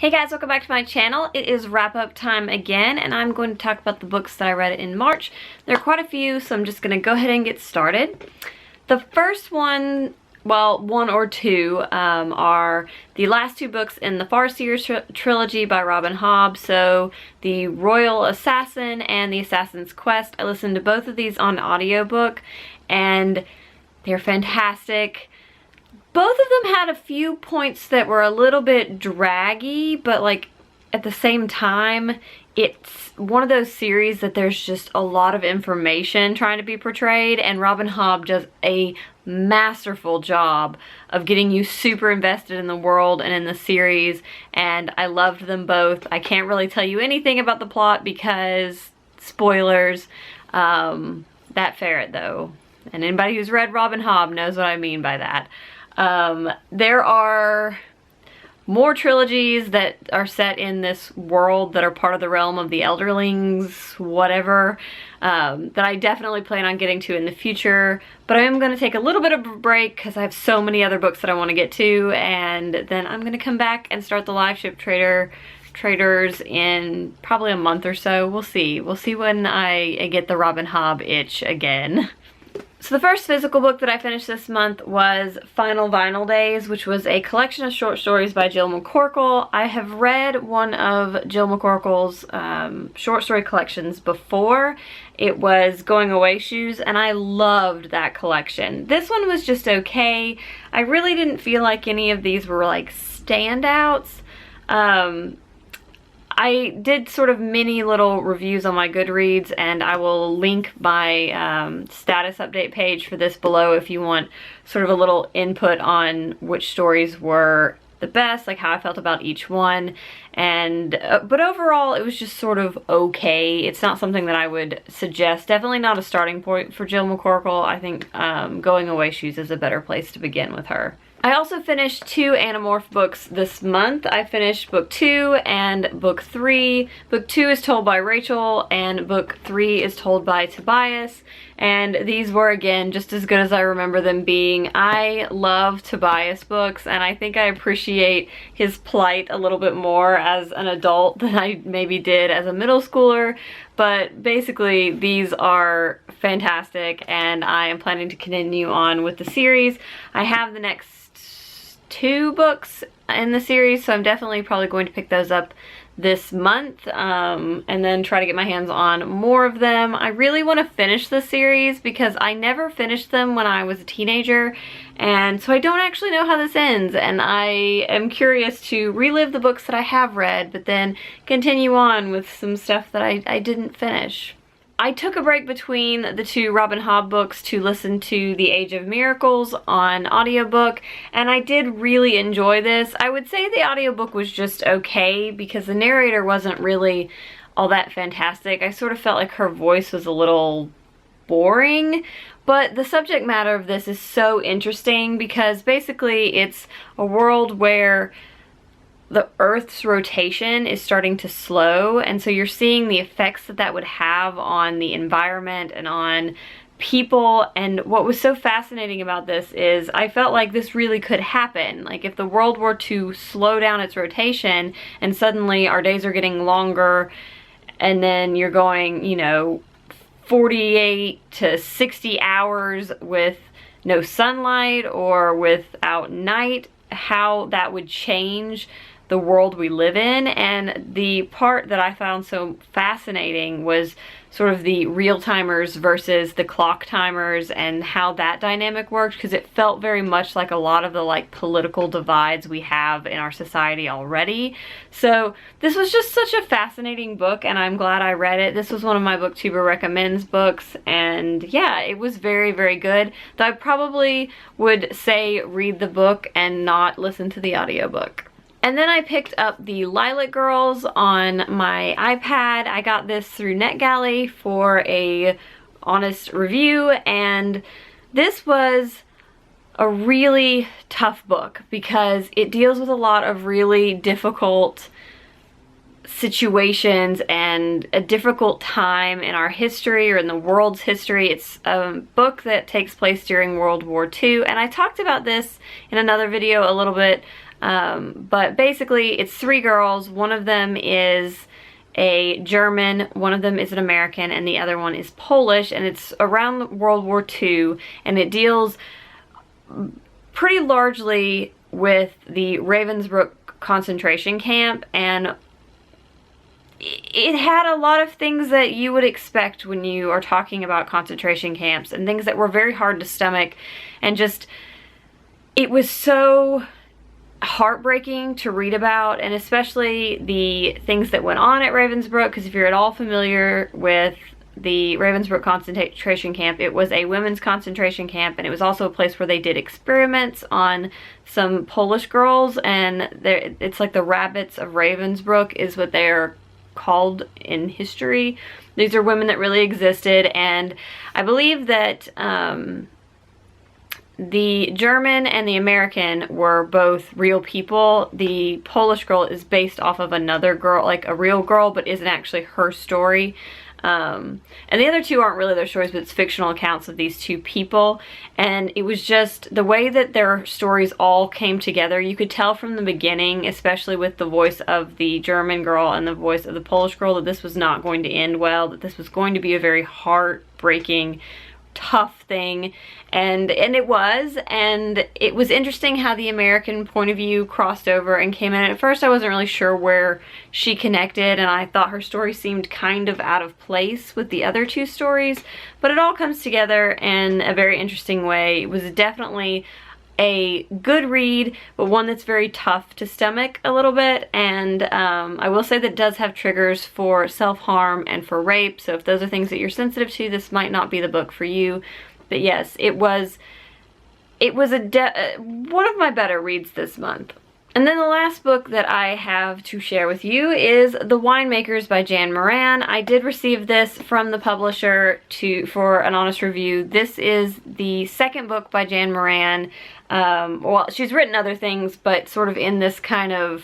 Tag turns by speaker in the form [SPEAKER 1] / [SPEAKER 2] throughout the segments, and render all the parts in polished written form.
[SPEAKER 1] Hey guys, welcome back to my channel. It is wrap up time again, and I'm going to talk about the books that I read in March. There are quite a few, so I'm just going to go ahead and get started. The first one, well, one or two, are the last two books in the Farseer trilogy by Robin Hobb. So the Royal Assassin and the Assassin's Quest. I listened to both of these on audiobook, and they're fantastic. Both of them had a few points that were a little bit draggy, but like at the same time, it's one of those series that there's just a lot of information trying to be portrayed, and Robin Hobb does a masterful job of getting you super invested in the world and in the series, and I loved them both. I can't really tell you anything about the plot because spoilers. That ferret though, and anybody who's read Robin Hobb knows what I mean by that. There are more trilogies that are set in this world that are part of the realm of the Elderlings, whatever, that I definitely plan on getting to in the future. But I am going to take a little bit of a break because I have so many other books that I want to get to, and then I'm going to come back and start the Live Ship Traders in probably a month or so. We'll see. We'll see when I get the Robin Hobb itch again. So the first physical book that I finished this month was Final Vinyl Days, which was a collection of short stories by Jill McCorkle. I have read one of Jill McCorkle's short story collections before. It was Going Away Shoes, and I loved that collection. This one was just okay. I really didn't feel like any of these were like standouts. I did sort of mini little reviews on my Goodreads, and I will link my status update page for this below if you want sort of a little input on which stories were the best, like how I felt about each one. And but overall it was just sort of okay. It's not something that I would suggest. Definitely not a starting point for Jill McCorkle. I think Going Away Shoes is a better place to begin with her. I also finished two Amorphous books this month. I finished book 2 and book 3. Book 2 is told by Rachel, and book 3 is told by Tobias. And these were, again, just as good as I remember them being. I love Tobias books, and I think I appreciate his plight a little bit more as an adult than I maybe did as a middle schooler. But basically, these are fantastic, and I am planning to continue on with the series. I have the next 2 books in the series, so I'm definitely probably going to pick those up this month, and then try to get my hands on more of them. I really want to finish the series because I never finished them when I was a teenager, and so I don't actually know how this ends, and I am curious to relive the books that I have read, but then continue on with some stuff that I didn't finish. I took a break between the two Robin Hobb books to listen to The Age of Miracles on audiobook, and I did really enjoy this. I would say the audiobook was just okay because the narrator wasn't really all that fantastic. I sort of felt like her voice was a little boring, but the subject matter of this is so interesting because basically it's a world where the Earth's rotation is starting to slow, and so you're seeing the effects that that would have on the environment and on people. And what was so fascinating about this is I felt like this really could happen. Like if the world were to slow down its rotation and suddenly our days are getting longer, and then you're going, you know, 48 to 60 hours with no sunlight or without night, how that would change the world we live in. And the part that I found so fascinating was sort of the real timers versus the clock timers and how that dynamic worked, because it felt very much like a lot of the like political divides we have in our society already. So this was just such a fascinating book, and I'm glad I read it. This was one of my booktuber recommends books, and yeah, it was very, very good. Though I probably would say read the book and not listen to the audiobook. And then I picked up the Lilac Girls on my iPad. I got this through NetGalley for a honest review, and this was a really tough book because it deals with a lot of really difficult situations and a difficult time in our history or in the world's history. It's a book that takes place during World War II, and I talked about this in another video a little bit But basically it's 3 girls. One of them is a German, one of them is an American, and the other one is Polish, and it's around World War II, and it deals pretty largely with the Ravensbrück concentration camp, and it had a lot of things that you would expect when you are talking about concentration camps, and things that were very hard to stomach, and just, it was so heartbreaking to read about, and especially the things that went on at Ravensbrück, because if you're at all familiar with the Ravensbrück concentration camp, it was a women's concentration camp, and it was also a place where they did experiments on some Polish girls, and it's like the rabbits of Ravensbrück is what they're called in history. These are women that really existed, and I believe that the German and the American were both real people. The Polish girl is based off of another girl, like a real girl, but isn't actually her story. And the other 2 aren't really their stories, but it's fictional accounts of these 2 people. And it was just the way that their stories all came together. You could tell from the beginning, especially with the voice of the German girl and the voice of the Polish girl, that this was not going to end well, that this was going to be a very heartbreaking, tough thing, and it was, and it was interesting how the American point of view crossed over and came in. At first I wasn't really sure where she connected, and I thought her story seemed kind of out of place with the other 2 stories, but it all comes together in a very interesting way. It was definitely a good read, but one that's very tough to stomach a little bit, and I will say that it does have triggers for self-harm and for rape, so if those are things that you're sensitive to, this might not be the book for you. But yes, it was one of my better reads this month. And then the last book that I have to share with you is The Winemakers by Jan Moran. I did receive this from the publisher for an honest review. This is the 2nd book by Jan Moran. Well, she's written other things, but sort of in this kind of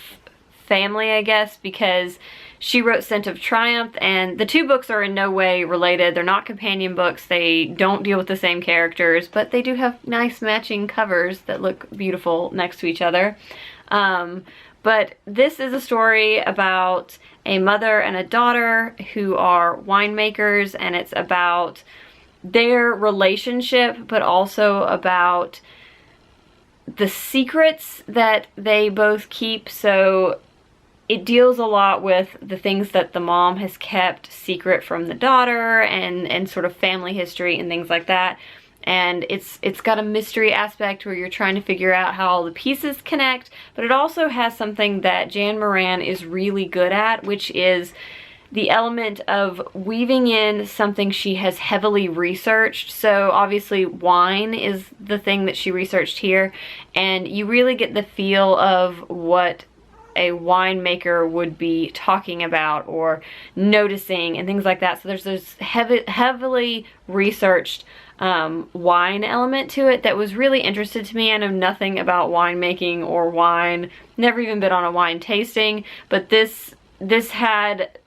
[SPEAKER 1] family, I guess, because she wrote Scent of Triumph, and the 2 books are in no way related. They're not companion books. They don't deal with the same characters, but they do have nice matching covers that look beautiful next to each other. But this is a story about a mother and a daughter who are winemakers, and it's about their relationship, but also about the secrets that they both keep. So it deals a lot with the things that the mom has kept secret from the daughter, and sort of family history and things like that. And it's got a mystery aspect where you're trying to figure out how all the pieces connect, but it also has something that Jan Moran is really good at, which is the element of weaving in something she has heavily researched. So obviously wine is the thing that she researched here, and you really get the feel of what a winemaker would be talking about or noticing and things like that. So there's this heavily researched wine element to it that was really interesting to me. I know nothing about winemaking or wine, never even been on a wine tasting, but this had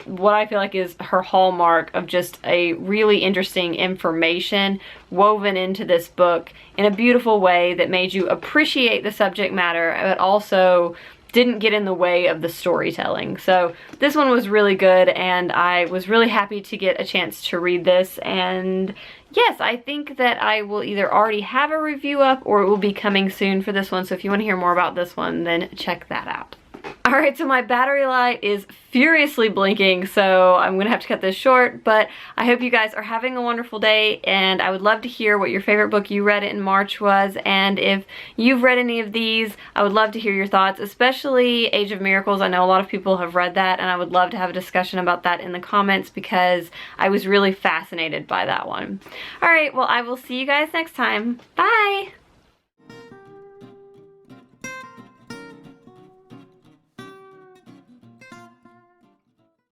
[SPEAKER 1] what I feel like is her hallmark of just a really interesting information woven into this book in a beautiful way that made you appreciate the subject matter, but also didn't get in the way of the storytelling. So this one was really good, and I was really happy to get a chance to read this. And yes, I think that I will either already have a review up or it will be coming soon for this one. So if you want to hear more about this one, then check that out. Alright, so my battery light is furiously blinking, so I'm going to have to cut this short, but I hope you guys are having a wonderful day, and I would love to hear what your favorite book you read in March was, and if you've read any of these, I would love to hear your thoughts, especially Age of Miracles. I know a lot of people have read that, and I would love to have a discussion about that in the comments because I was really fascinated by that one. Alright, well, I will see you guys next time. Bye!